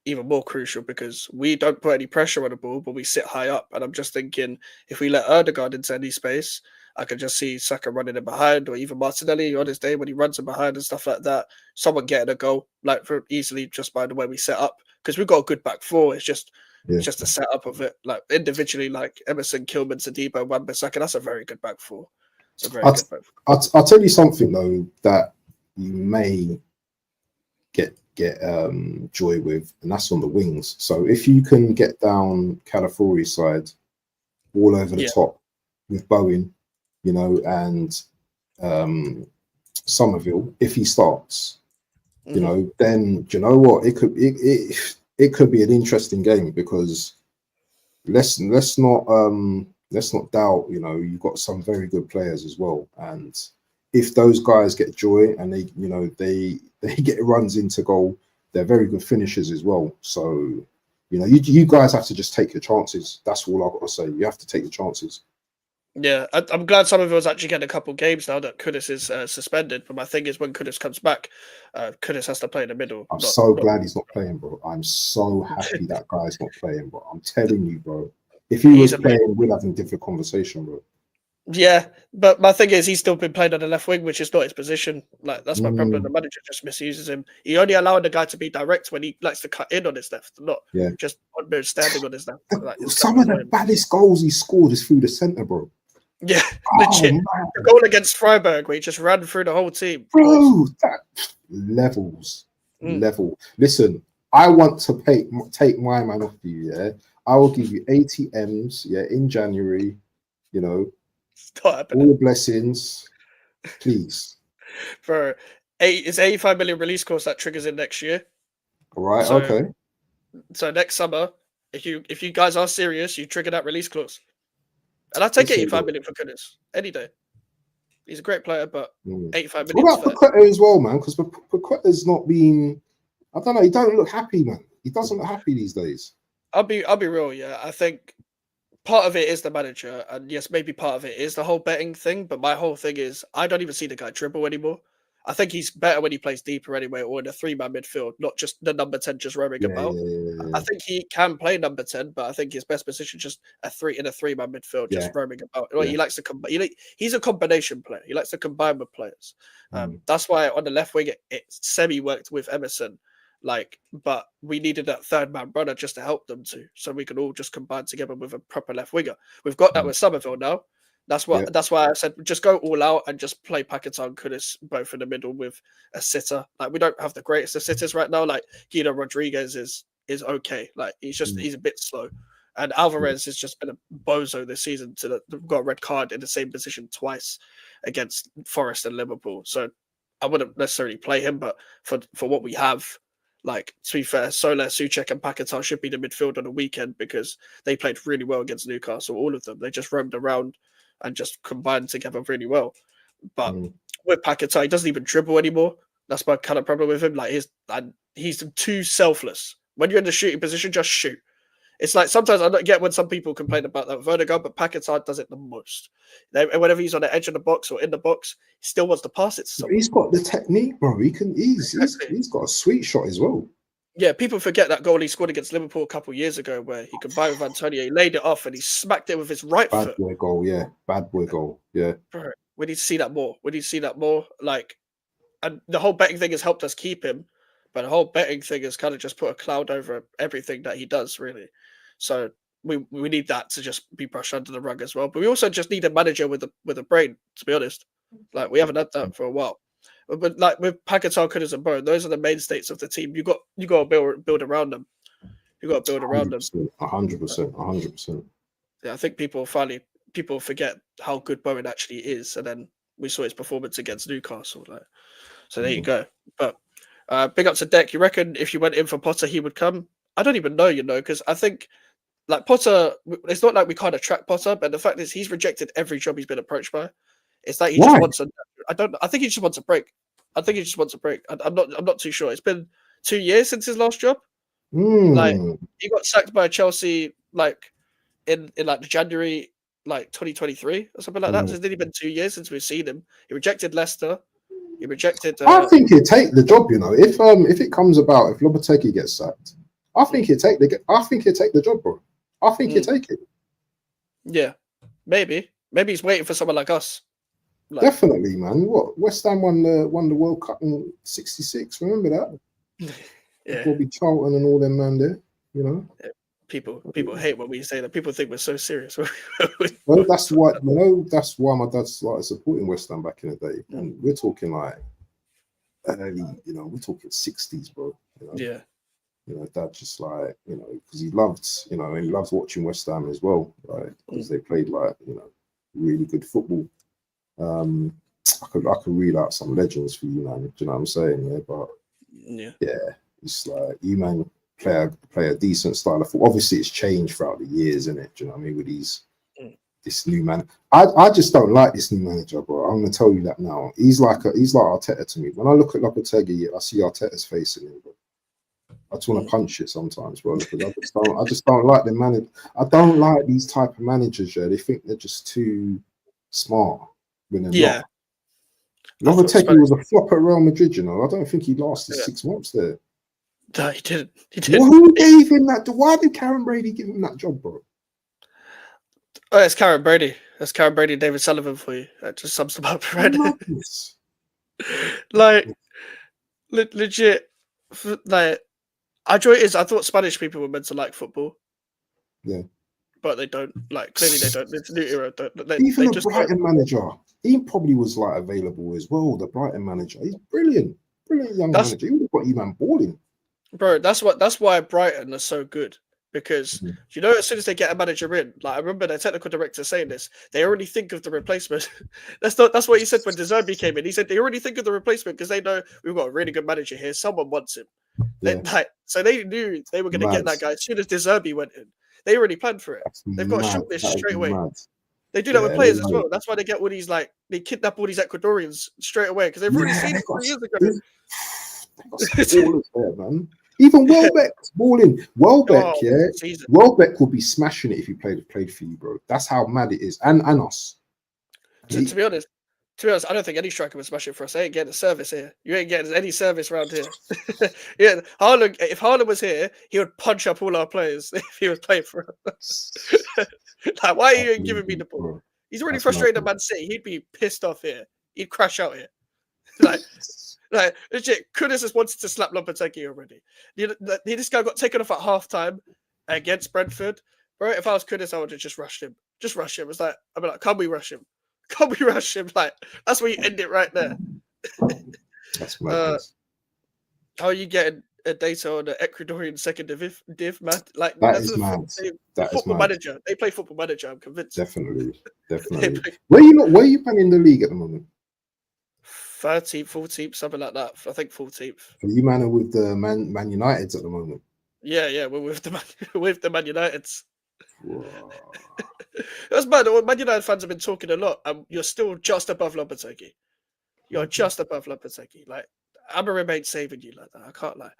even more crucial, because we don't put any pressure on the ball, but we sit high up. And I'm just thinking, if we let Ødegaard into any space, I could just see Saka running in behind, or even Martinelli on his day when he runs in behind and stuff like that. Someone getting a goal like for easily just by the way we set up, because we've got a good back four. It's just the setup of it. Like individually, like Emerson, Kilman, Sadiba, Wan-Bissaka, that's a very good back four. It's a very good back four. I'll tell you something though that you may get joy with, and that's on the wings. So if you can get down Calafiori's side all over the top with Bowen, and Somerville, if he starts, then do you know what, it could be an interesting game, because let's not doubt, you've got some very good players as well, and if those guys get joy and they get runs into goal, they're very good finishers as well. So, you guys have to just take your chances. That's all I've got to say. You have to take your chances. Yeah, I'm glad Somerville's actually getting a couple of games now that Kudus is suspended. But my thing is, when Kudus comes back, Kudus has to play in the middle. I'm so glad he's not playing, bro. I'm so happy that guy's not playing, bro. I'm telling you, bro. If he was playing, we'd have a different conversation, bro. Yeah, but my thing is he's still been playing on the left wing, which is not his position. Like that's my problem. The Mm, manager just misuses him. He only allowing the guy to be direct when he likes to cut in on his left, not yeah. just on there standing on his left. Like it's kind Some of of the annoying. baddest goals he scored is through the centre, bro. Yeah, Oh legit. The man, goal against Freiburg where he just ran through the whole team. Pause. bro, that levels, Mm. level. Listen, I want to take my man off you. Yeah, I will give you 80 M's. Yeah, in January. You know, It's not all happening. the blessings, please. For it's 85 million release course that triggers in next year. All right, So okay. so next summer, if you guys are serious, you trigger that release clause. And I'll take Listen, 85 bro. million for goodness any day. He's a great player, but Mm. 85 What million is about fair. Paqueta as well, man? Because Paqueta's not been. I don't know. He don't look happy, man. He doesn't look happy these days. I'll be real, yeah. I think part of it is the manager, and yes, maybe part of it is the whole betting thing. But my whole thing is I don't even see the guy dribble anymore. I think he's better when he plays deeper anyway, or in a three-man midfield, not just the number 10 just roaming Yeah, about. I think he can play number 10, but I think his best position just a three-man midfield, yeah, just roaming about. Well, yeah. he likes to combine. He's a combination player. He likes to combine with players. Mm. That's why on the left wing it semi worked with Emerson, like, but we needed that third man runner just to help them too, so we could all just combine together with a proper left winger. We've got that Mm. with Somerville now. That's Yeah, what. That's why I said just go all out and just play Paquetá and Kudus both in the middle with a sitter. Like we don't have the greatest of sitters right now. Like Guido Rodriguez is okay. Like mm. he's a bit slow, and Yeah. Alvarez has just been a bozo this season. Got a red card in the same position twice against Forest and Liverpool. So I wouldn't necessarily play him, but for what we have, like to be fair, Soler, Souček, and Paquetá should be the midfield on the weekend because they played really well against Newcastle. All of them, they just roamed around and just combined together really well. But Mm. with Paquetá, he doesn't even dribble anymore. That's my kind of problem with him. Like he's too selfless. When you're in the shooting position, just shoot. It's like sometimes I don't get when some people complain about that vertigo, but Paquetá does it the most. Whenever he's on the edge of the box or in the box, he still wants to pass it to someone. He's got the technique, bro. He can. Exactly. He's got a sweet shot as well. Yeah, people forget that goal he scored against Liverpool a couple of years ago, where he combined with Antonio. He laid it off and he smacked it with his right Bad foot. boy goal, yeah. Bad boy goal, yeah. Bro, we need to see that more. We need to see that more. Like, and the whole betting thing has helped us keep him, but the whole betting thing has kind of just put a cloud over everything that he does, really. So we need that to just be brushed under the rug as well. But we also just need a manager with a brain, to be honest. Like we haven't had that for a while. But like with Paquetá, Kudus, and Bone, those are the mainstays of the team. You got to build around them. You got to build around them. 100%, 100%. Yeah, I think people forget how good Bowen actually is, and then we saw his performance against Newcastle. Like, so there you go. But big up to Deck. You reckon if you went in for Potter, he would come? I don't even know, because I think like Potter, it's not like we can't attract Potter, but the fact is he's rejected every job he's been approached by. It's like he just Why? wants a. I think he just wants a break. I think he just wants a break. I'm not too sure. It's been 2 years since his last job. Like he got sacked by Chelsea like in like January like 2023 or something like that. So it's nearly been 2 years since we've seen him. He rejected Leicester. He rejected. I think he'd take the job, if it comes about, if Lopetegui gets sacked, I think he'd take the job, bro. I think he'd take it. Yeah, maybe he's waiting for someone like us. Like, definitely, man. What West Ham won the World Cup in '66? Remember that? Yeah, Bobby Charlton and all them man there. Yeah. People hate when we say that. People think we're so serious. Well, that's why my dad started supporting West Ham back in the day. And we're talking like early, we're talking '60s, bro. Yeah. Dad just like, because he loved, he loved watching West Ham as well, right? Because they played like, really good football. I could reel out some legends for you, man. Do you know what I'm saying? Yeah, but yeah, it's like you, man, play a decent style of football. Obviously, it's changed throughout the years, isn't it? Do you know what I mean? With this new man, I just don't like this new manager, bro. I'm gonna tell you that now. He's like Arteta to me. When I look at Lopetegui, I see Arteta's face in him, bro. I just want to punch it sometimes, bro, because I just don't like the manager. I don't like these type of managers. Yeah, they think they're just too smart when they're not. Lopetegui was a flop at Real Madrid. I don't think he lasted 6 months there. No, he didn't. Well, who gave him that? Why did Karen Brady give him that job, bro? Oh, it's Karen Brady. That's Karen Brady and David Sullivan for you. That just sums them up, right? Madness. Like legit, like I enjoy it is I thought Spanish people were meant to like football, Yeah. but they don't. Like clearly they don't. It's new era. Even They the just don't. Brighton manager, he probably was like available as well. The Brighton manager, he's brilliant, brilliant young That's manager. He would have got you man balling. bro. That's why Brighton are so good because Mhm. you know as soon as they get a manager in, like I remember their technical director saying this, they already think of the replacement. That's what he said when De Zerbi came in. He said they already think of the replacement because they know we've got a really good manager here. Someone wants him. Yeah, So they knew they were going to get mad. that guy as soon as De Zerbi went in. They already planned for it. That's They've got a mad. shortlist That is straight away. mad. They do that with Yeah, they players as know. well. That's why they get all these they kidnap all these Ecuadorians straight away because they've already Yeah, seen they it got 3 years ago. they got some ballers there, man. Even Welbeck's balling. Welbeck, Oh, yeah. season. Welbeck would be smashing it if he played for you, bro. That's how mad it is. And us. To be honest, I don't think any striker would smash it for us. They ain't getting a service here. You ain't getting any service around here. Yeah, Haaland. If Haaland was here, he would punch up all our players if he was playing for us. Like, why are you That's giving me mad, the ball? bro. He's already That's mad. frustrated at Man City. He'd be pissed off here. He'd crash out here. Like legit, Kudus has wanted to slap Lopetegui already. This guy got taken off at halftime against Brentford. Bro, if I was Kudus, I would have just rushed him. Just rush him. It's like I'd be like, can we rush him? Can we rush him? Like that's where you end it right there. That's madness. How are you getting a data on the Ecuadorian second div, man? Like That is mad. That is football mad. manager. They play football manager. I'm convinced. Definitely. They Definitely. play Where are you playing in the league at the moment? 13th, 14th, something like that. I think 14th. Are you man with the Man Uniteds at the moment? Yeah, we're with the Man Uniteds. Whoa. That's mad. Man United fans have been talking a lot, and you're still just above Lopetegui. You're just above Lopetegui. Like Amorim ain't saving you like that. I can't lie.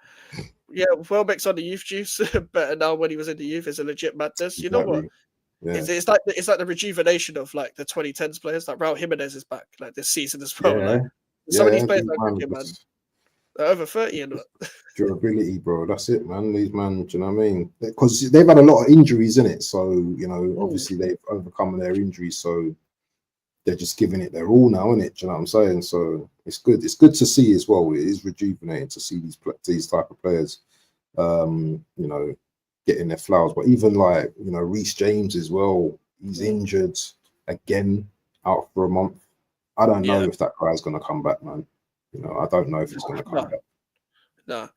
Yeah, Welbeck's on the youth juice better now when he was in the youth is a legit madness. You know what? Exactly. Yeah. It's like the rejuvenation of like the 2010s players. Like Raul Jimenez is back like this season as well. Yeah. Like some of these Yeah, players these are cricket, man. They're over 30 and durability, bro. That's it, man. These man, do you know what I mean? Because they've had a lot of injuries in it, so you know, obviously they've overcome their injuries, so they're just giving it their all now, innit? Do you know what I'm saying? So it's good. It's good to see as well. It is rejuvenating to see these type of players, you know, getting their flowers. But even like you know, Reece James as well. He's injured again, out for a month. I don't know if that guy's gonna come back, man. You know, I don't know if he's going to come back. No,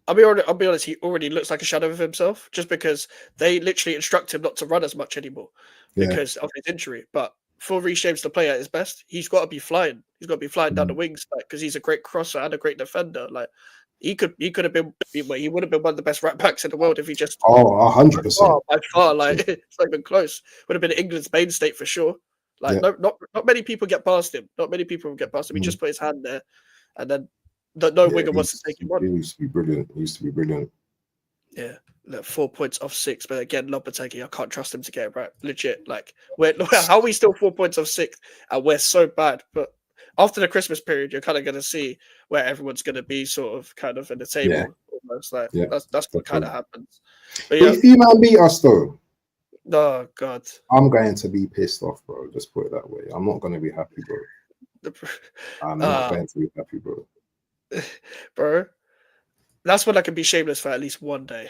I'll be honest. He already looks like a shadow of himself, just because they literally instruct him not to run as much anymore because of his injury. But for Reece James to play at his best, he's got to be flying. He's got to be flying down the wings, like because he's a great crosser and a great defender. Like he could have been. He would have been one of the best right backs in the world if he just 100%. By far, like it's not even close. Would have been England's mainstay for sure. Like not many people get past him. Not many people get past him. He just put his hand there, and then no winger wants to take him on. He used to be brilliant. He used to be brilliant. Yeah, like 4 points off 6, but again, Lopetegui, I can't trust him to get it right. Legit, like how are we still 4 points off 6, and we're so bad. But after the Christmas period, you're kind of going to see where everyone's going to be, sort of, kind of in the table, almost. Like that's what kind of happens. But if you man beat us though. Oh God! I'm going to be pissed off, bro. Just put it that way. I'm not going to be happy, bro. I'm not going to be happy, bro. Bro, that's when I can be shameless for at least one day.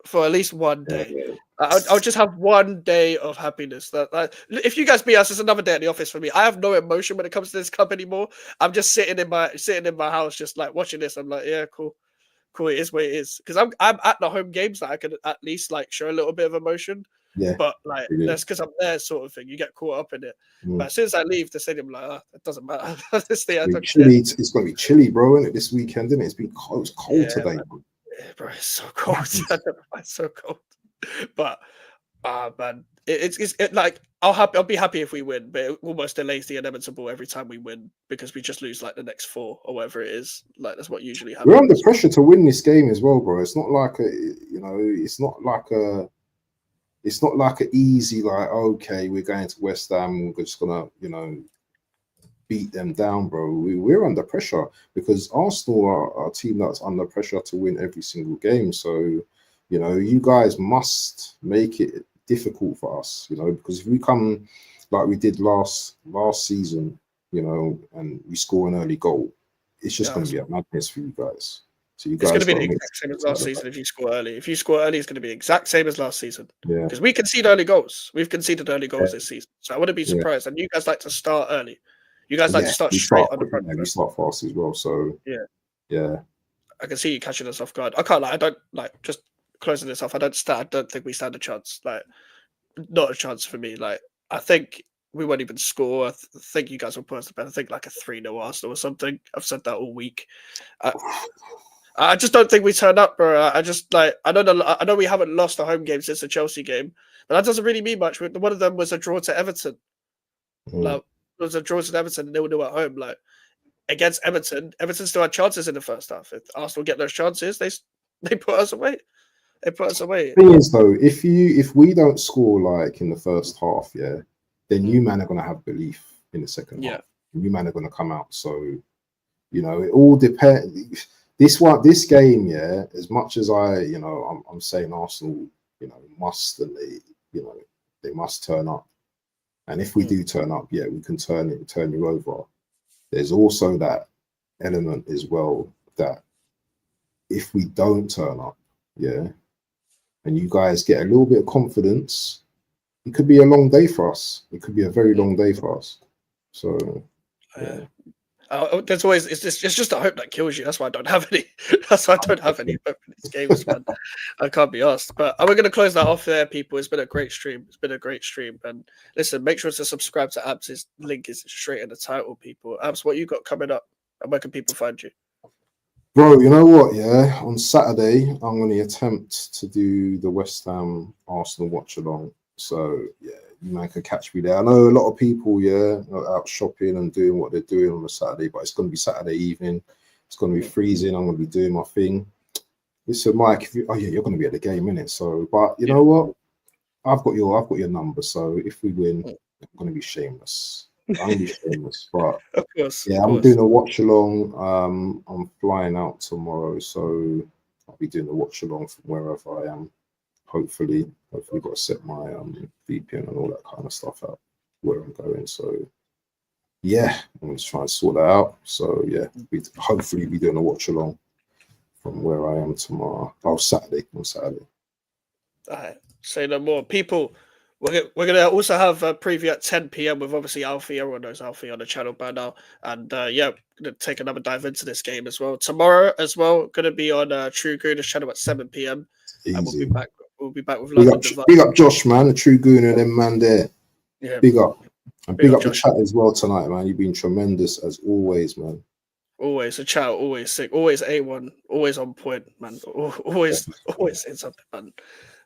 For at least one day, I'll just have one day of happiness. That if you guys beat us, it's another day at the office for me. I have no emotion when it comes to this club anymore. I'm just sitting in my house, just like watching this. I'm like, yeah, cool. It is what it is. Because I'm at the home games that I can at least like show a little bit of emotion. Yeah. But like that's because I'm there, sort of thing. You get caught up in it. But as soon as I leave the stadium, like it doesn't matter. This day, it's going to be chilly, bro, isn't it? This weekend, isn't it? It's been cold. It's cold today, man. Yeah, bro. It's so cold. It's so cold. But man, it's like I'll be happy if we win, but it almost delays the inevitable every time we win because we just lose like the next 4 or whatever it is. Like that's what usually happens. We're under pressure to win this game as well, bro. It's not like it's not like an easy like okay, we're going to West Ham, we're just gonna beat them down, bro. We're under pressure because Arsenal are a team that's under pressure to win every single game. So you guys must make it difficult for us, you know, because if we come like we did last season, you know, and we score an early goal, it's just going to be a madness for you guys. So you it's going guys to be got the to make exact same as last season if you score early. If you score early, it's going to be the exact same as last season. Yeah, Because we concede early goals. We've conceded early goals Yeah. this season. So I wouldn't be Yeah. surprised. And you guys like to start early. You guys like to start we straight start on the quick, front. yeah, we start fast as well. So yeah. I can see you catching us off guard. I can't lie. I don't like just closing this off. I don't think we stand a chance. Like, not a chance for me. Like, I think we won't even score. I think you guys will put us to bed. I think like a 3-0 Arsenal or something. I've said that all week. I just don't think we turn up, bro. I just like I know we haven't lost a home game since the Chelsea game, but that doesn't really mean much. One of them was a draw to Everton. Like, it was a draw to Everton, 0-0 at home. Like, against Everton still had chances in the first half. If Arsenal get those chances, they put us away. They put us away. Thing is, though, if we don't score like in the first half, yeah, then you man are gonna have belief in the second half. You man are gonna come out. So, you know, it all depends. This game, yeah, as much as I'm saying Arsenal, you know, must and they must turn up. And if we do turn up, yeah, we can turn you over. There's also that element as well that if we don't turn up, yeah, and you guys get a little bit of confidence, it could be a long day for us. It could be a very long day for us. So yeah. There's always it's just a hope that kills you. That's why I don't have any. That's why I don't have any hope in these games, man. I can't be asked. But we're gonna close that off there, people. It's been a great stream. And listen, make sure to subscribe to Abs. His link is straight in the title, people. Abs, what you got coming up? And where can people find you? Bro, you know what? Yeah, on Saturday I'm going to attempt to do the West Ham Arsenal watch along. So yeah, you man can catch me there. I know a lot of people, yeah, are out shopping and doing what they're doing on a Saturday, but it's going to be Saturday evening. It's going to be freezing. I'm going to be doing my thing. Listen, Mike, you're going to be at the game, innit? So, but you know what? I've got your number. So if we win, I'm going to be shameless. I'm going to be shameless. But of course, yeah, I'm doing a watch along. I'm flying out tomorrow, so I'll be doing a watch along from wherever I am. Hopefully got to set my VPN and all that kind of stuff out where I'm going. So yeah, I'm just trying to sort that out. So yeah, hopefully be doing a watch along from where I am tomorrow. On Saturday. All right, say no more, people. We're gonna also have a preview at 10 p.m. with obviously Alfie. Everyone knows Alfie on the channel by now, and yeah, gonna take another dive into this game as well tomorrow. As well, gonna be on True Gooner's channel at 7 p.m. Easy. And we'll be back with big up Josh, man, the True Gooner, them man there. Yeah, big up. And big up the chat as well tonight, man. You've been tremendous as always, man. Always a chat, always sick, always A1, always on point, man. Always saying something, man.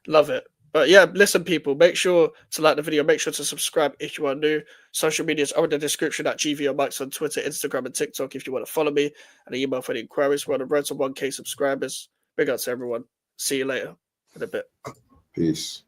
Love it. But yeah, listen, people, make sure to like the video. Make sure to subscribe if you are new. Social medias are in the description at GVOMikes on Twitter, Instagram, and TikTok if you want to follow me. And an email for any inquiries. We're on the road to 1K subscribers. Big up to everyone. See you later in a bit. Peace.